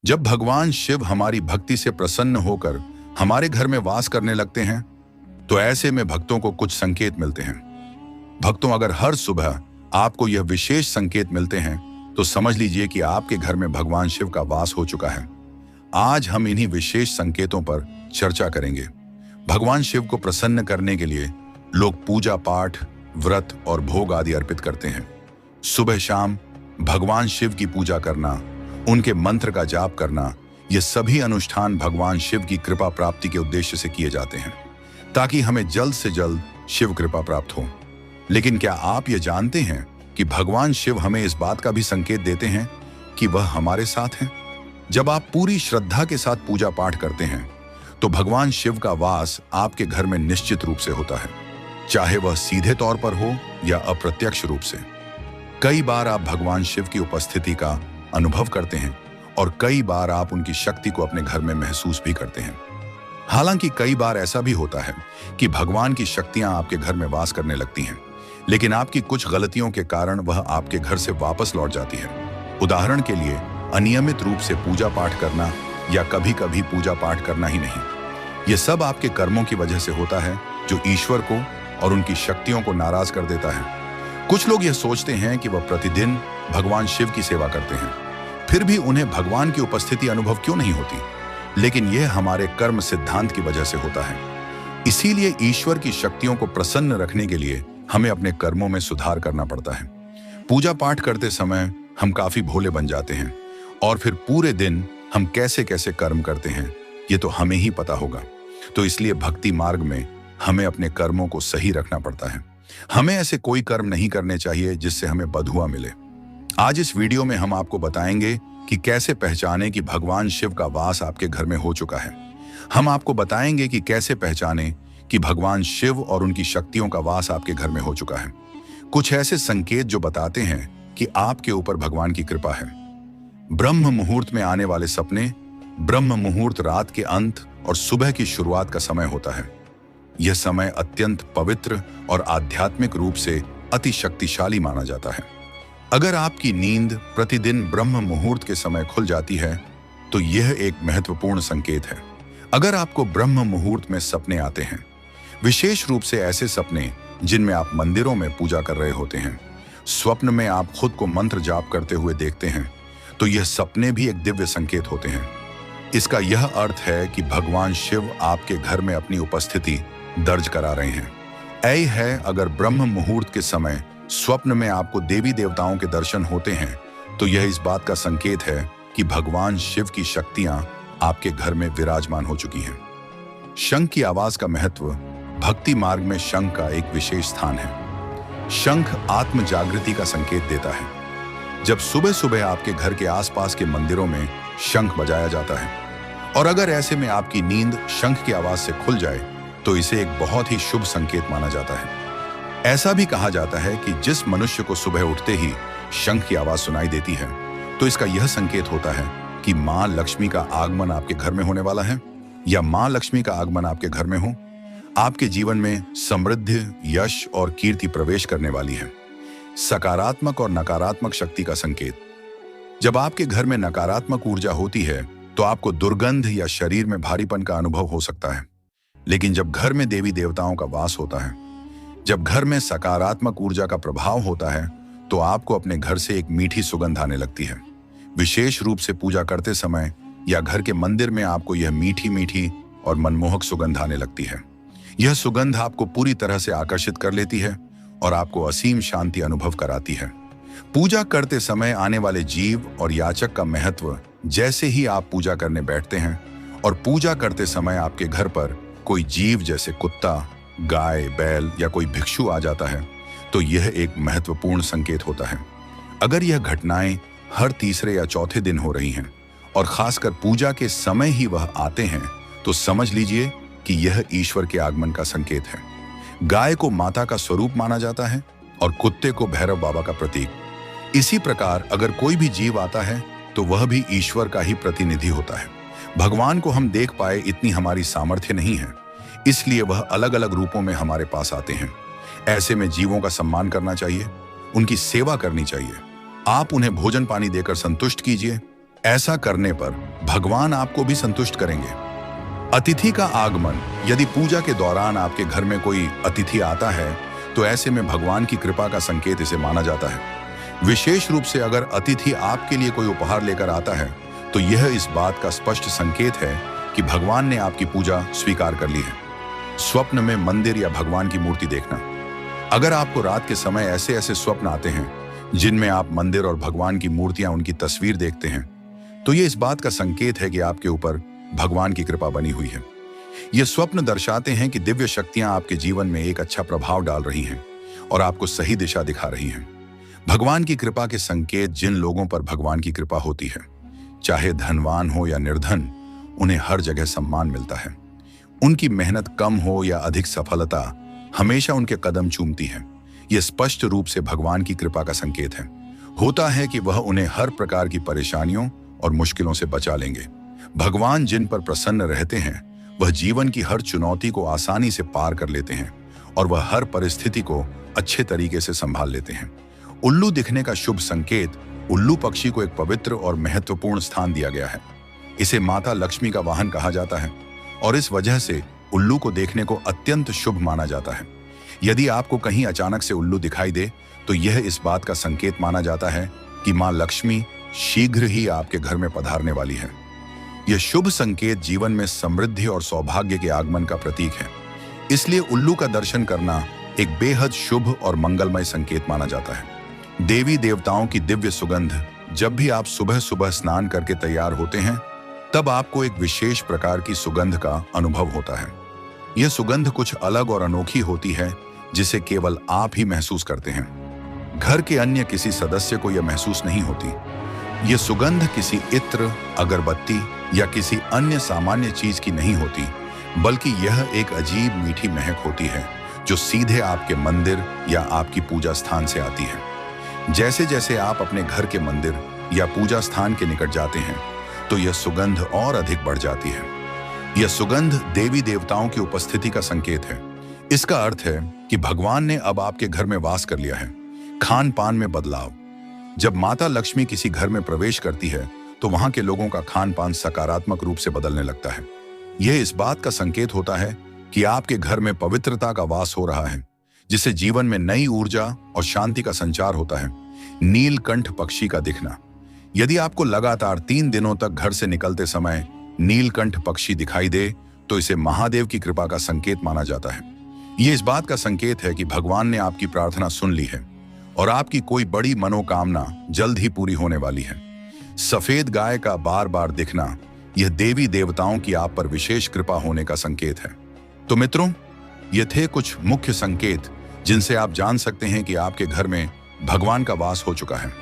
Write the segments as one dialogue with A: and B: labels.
A: जब भगवान शिव हमारी भक्ति से प्रसन्न होकर हमारे घर में वास करने लगते हैं, तो ऐसे में भक्तों को कुछ संकेत मिलते हैं। भक्तों, अगर हर सुबह आपको यह विशेष संकेत मिलते हैं, तो समझ लीजिए कि आपके घर में भगवान शिव का वास हो चुका है। आज हम इन्हीं विशेष संकेतों पर चर्चा करेंगे। भगवान शिव को प्रसन्न करने के लिए लोग पूजा पाठ, व्रत और भोग आदि अर्पित करते हैं। सुबह शाम भगवान शिव की पूजा करना, उनके मंत्र का जाप करना, ये सभी अनुष्ठान भगवान शिव की कृपा प्राप्ति के उद्देश्य से किए जाते हैं, ताकि हमें जल्द से जल्द शिव कृपा प्राप्त हो। लेकिन क्या आप ये जानते हैं कि भगवान शिव हमें इस बात का भी संकेत देते हैं कि वह हमारे साथ हैं? जब आप पूरी श्रद्धा के साथ पूजा पाठ करते हैं, तो भगवान शिव का वास आपके घर में निश्चित रूप से होता है, चाहे वह सीधे तौर पर हो या अप्रत्यक्ष रूप से। कई बार आप भगवान शिव की उपस्थिति का अनुभव करते हैं और कई बार आप उनकी शक्ति को अपने घर में महसूस भी करते हैं। हालांकि कई बार ऐसा भी होता है कि भगवान की शक्तियां आपके घर में वास करने लगती हैं, लेकिन आपकी कुछ गलतियों के कारण वह आपके घर से वापस लौट जाती है। उदाहरण के लिए, अनियमित रूप से पूजा पाठ करना या कभी कभी पूजा पाठ करना ही नहीं। यह सब आपके कर्मों की वजह से होता है, जो ईश्वर को और उनकी शक्तियों को नाराज कर देता है। कुछ लोग यह सोचते हैं कि वह प्रतिदिन भगवान शिव की सेवा करते हैं, फिर भी उन्हें भगवान की उपस्थिति अनुभव क्यों नहीं होती? लेकिन यह हमारे कर्म सिद्धांत की वजह से होता है। इसीलिए ईश्वर की शक्तियों को प्रसन्न रखने के लिए हमें अपने कर्मों में सुधार करना पड़ता है। पूजा पाठ करते समय हम काफी भोले बन जाते हैं और फिर पूरे दिन हम कैसे कैसे कर्म करते हैं, ये तो हमें ही पता होगा। तो इसलिए भक्ति मार्ग में हमें अपने कर्मों को सही रखना पड़ता है। हमें ऐसे कोई कर्म नहीं करने चाहिए जिससे हमें बधुआ मिले। आज इस वीडियो में हम आपको बताएंगे कि कैसे पहचानें कि भगवान शिव का वास आपके घर में हो चुका है। हम आपको बताएंगे कि कैसे पहचानें कि भगवान शिव और उनकी शक्तियों का वास आपके घर में हो चुका है। कुछ ऐसे संकेत जो बताते हैं कि आपके ऊपर भगवान की कृपा है। ब्रह्म मुहूर्त में आने वाले सपने। ब्रह्म मुहूर्त रात के अंत और सुबह की शुरुआत का समय होता है। यह समय अत्यंत पवित्र और आध्यात्मिक रूप से अति शक्तिशाली माना जाता है। अगर आपकी नींद प्रतिदिन ब्रह्म मुहूर्त के समय खुल जाती है, तो यह एक महत्वपूर्ण संकेत है। अगर आपको ब्रह्म मुहूर्त में सपने आते हैं, विशेष रूप से ऐसे सपने जिनमें आप मंदिरों में पूजा कर रहे होते हैं, स्वप्न में आप खुद को मंत्र जाप करते हुए देखते हैं, तो यह सपने भी एक दिव्य संकेत होते हैं। इसका यह अर्थ है कि भगवान शिव आपके घर में अपनी उपस्थिति दर्ज करा रहे हैं। ऐ है, अगर ब्रह्म मुहूर्त के समय स्वप्न में आपको देवी देवताओं के दर्शन होते हैं, तो यह इस बात का संकेत है कि भगवान शिव की शक्तियां आपके घर में विराजमान हो चुकी हैं। शंख की आवाज का महत्व। भक्ति मार्ग में शंख का एक विशेष स्थान है। शंख आत्म जागृति का संकेत देता है। जब सुबह सुबह आपके घर के आसपास के मंदिरों में शंख बजाया जाता है और अगर ऐसे में आपकी नींद शंख की आवाज से खुल जाए, तो इसे एक बहुत ही शुभ संकेत माना जाता है। ऐसा भी कहा जाता है कि जिस मनुष्य को सुबह उठते ही शंख की आवाज सुनाई देती है, तो इसका यह संकेत होता है कि मां लक्ष्मी का आगमन आपके घर में होने वाला है या मां लक्ष्मी का आगमन आपके घर में हो। आपके जीवन में समृद्धि, यश और कीर्ति प्रवेश करने वाली है। सकारात्मक और नकारात्मक शक्ति का संकेत। जब आपके घर में नकारात्मक ऊर्जा होती है, तो आपको दुर्गंध या शरीर में भारीपन का अनुभव हो सकता है। लेकिन जब घर में देवी देवताओं का वास होता है, जब घर में सकारात्मक ऊर्जा का प्रभाव होता है, तो आपको अपने घर से एक मीठी सुगंध आने लगती है। विशेष रूप से पूजा करते समय या घर के मंदिर में आपको यह मीठी मीठी और मनमोहक सुगंध आने लगती है। यह सुगंध आपको पूरी तरह से आकर्षित कर लेती है और आपको असीम शांति अनुभव कराती है। पूजा करते समय आने वाले जीव और याचक का महत्व। जैसे ही आप पूजा करने बैठते हैं और पूजा करते समय आपके घर पर कोई जीव जैसे कुत्ता, गाय, बैल या कोई भिक्षु आ जाता है, तो यह एक महत्वपूर्ण संकेत होता है। अगर यह घटनाएं हर तीसरे या चौथे दिन हो रही हैं और खासकर पूजा के समय ही वह आते हैं, तो समझ लीजिए कि यह ईश्वर के आगमन का संकेत है। गाय को माता का स्वरूप माना जाता है और कुत्ते को भैरव बाबा का प्रतीक। इसी प्रकार अगर कोई भी जीव आता है, तो वह भी ईश्वर का ही प्रतिनिधि होता है। भगवान को हम देख पाए इतनी हमारी सामर्थ्य नहीं है, इसलिए वह अलग अलग रूपों में हमारे पास आते हैं। ऐसे में जीवों का सम्मान करना चाहिए, उनकी सेवा करनी चाहिए। आप उन्हें भोजन पानी देकर संतुष्ट कीजिए। ऐसा करने पर भगवान आपको भी संतुष्ट करेंगे। अतिथि का आगमन, यदि पूजा के दौरान आपके घर में कोई अतिथि आता है तो ऐसे में भगवान की कृपा का संकेत इसे माना जाता है। विशेष रूप से अगर अतिथि आपके लिए कोई उपहार लेकर आता है तो यह इस बात का स्पष्ट संकेत है कि भगवान ने आपकी पूजा स्वीकार कर ली है। स्वप्न में मंदिर या भगवान की मूर्ति देखना, अगर आपको रात के समय ऐसे ऐसे स्वप्न आते हैं जिनमें आप मंदिर और भगवान की मूर्तियां, उनकी तस्वीर देखते हैं, तो ये इस बात का संकेत है कि आपके ऊपर भगवान की कृपा बनी हुई है। ये स्वप्न दर्शाते हैं कि दिव्य शक्तियां आपके जीवन में एक अच्छा प्रभाव डाल रही हैं और आपको सही दिशा दिखा रही हैं। भगवान की कृपा के संकेत, जिन लोगों पर भगवान की कृपा होती है, चाहे धनवान हो या निर्धन, उन्हें हर जगह सम्मान मिलता है। उनकी मेहनत कम हो या अधिक सफलता हमेशा उनके कदम चूमती है। यह स्पष्ट रूप से भगवान की कृपा का संकेत है। होता है कि वह उन्हें हर प्रकार की परेशानियों और मुश्किलों से बचा लेंगे। भगवान जिन पर प्रसन्न रहते हैं वह जीवन की हर चुनौती को आसानी से पार कर लेते हैं और वह हर परिस्थिति को अच्छे तरीके से संभाल लेते हैं। उल्लू दिखने का शुभ संकेत, उल्लू पक्षी को एक पवित्र और महत्वपूर्ण स्थान दिया गया है। इसे माता लक्ष्मी का वाहन कहा जाता है और इस वजह से उल्लू को देखने को अत्यंत शुभ माना जाता है। यदि आपको कहीं अचानक से उल्लू दिखाई दे तो यह इस बात का संकेत माना जाता है कि मां लक्ष्मी शीघ्र ही आपके घर में पधारने वाली है। यह शुभ संकेत जीवन में समृद्धि और सौभाग्य के आगमन का प्रतीक है। इसलिए उल्लू का दर्शन करना एक बेहद शुभ और मंगलमय संकेत माना जाता है। देवी देवताओं की दिव्य सुगंध, जब भी आप सुबह सुबह स्नान करके तैयार होते हैं तब आपको एक विशेष प्रकार की सुगंध का अनुभव होता है। यह सुगंध कुछ अलग और अनोखी होती है जिसे केवल आप ही महसूस करते हैं। घर के अन्य किसी सदस्य को यह महसूस नहीं होती। यह सुगंध किसी इत्र, अगरबत्ती या किसी अन्य सामान्य चीज की नहीं होती, बल्कि यह एक अजीब मीठी महक होती है जो सीधे आपके मंदिर या आपकी पूजा स्थान से आती है। जैसे जैसे आप अपने घर के मंदिर या पूजा स्थान के निकट जाते हैं तो यह सुगंध और अधिक बढ़ जाती है। यह सुगंध देवी देवताओं की उपस्थिति का संकेत है। इसका अर्थ है कि भगवान ने अब आपके घर में वास कर लिया है। खान पान में बदलाव, जब माता लक्ष्मी किसी घर में प्रवेश करती है तो वहां के लोगों का खान पान सकारात्मक रूप से बदलने लगता है। यह इस बात का संकेत होता है कि आपके घर में पवित्रता का वास हो रहा है, जिससे जीवन में नई ऊर्जा और शांति का संचार होता है। नीलकंठ पक्षी का दिखना, यदि आपको लगातार 3 दिनों तक घर से निकलते समय नीलकंठ पक्षी दिखाई दे तो इसे महादेव की कृपा का संकेत माना जाता है। यह इस बात का संकेत है कि भगवान ने आपकी प्रार्थना सुन ली है और आपकी कोई बड़ी मनोकामना जल्द ही पूरी होने वाली है। सफेद गाय का बार बार दिखना, यह देवी देवताओं की आप पर विशेष कृपा होने का संकेत है। तो मित्रों, ये थे कुछ मुख्य संकेत जिनसे आप जान सकते हैं कि आपके घर में भगवान का वास हो चुका है।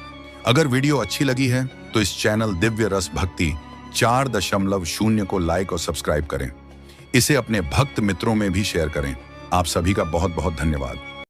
A: अगर वीडियो अच्छी लगी है तो इस चैनल दिव्य रस भक्ति 4.0 को लाइक और सब्सक्राइब करें। इसे अपने भक्त मित्रों में भी शेयर करें। आप सभी का बहुत बहुत धन्यवाद।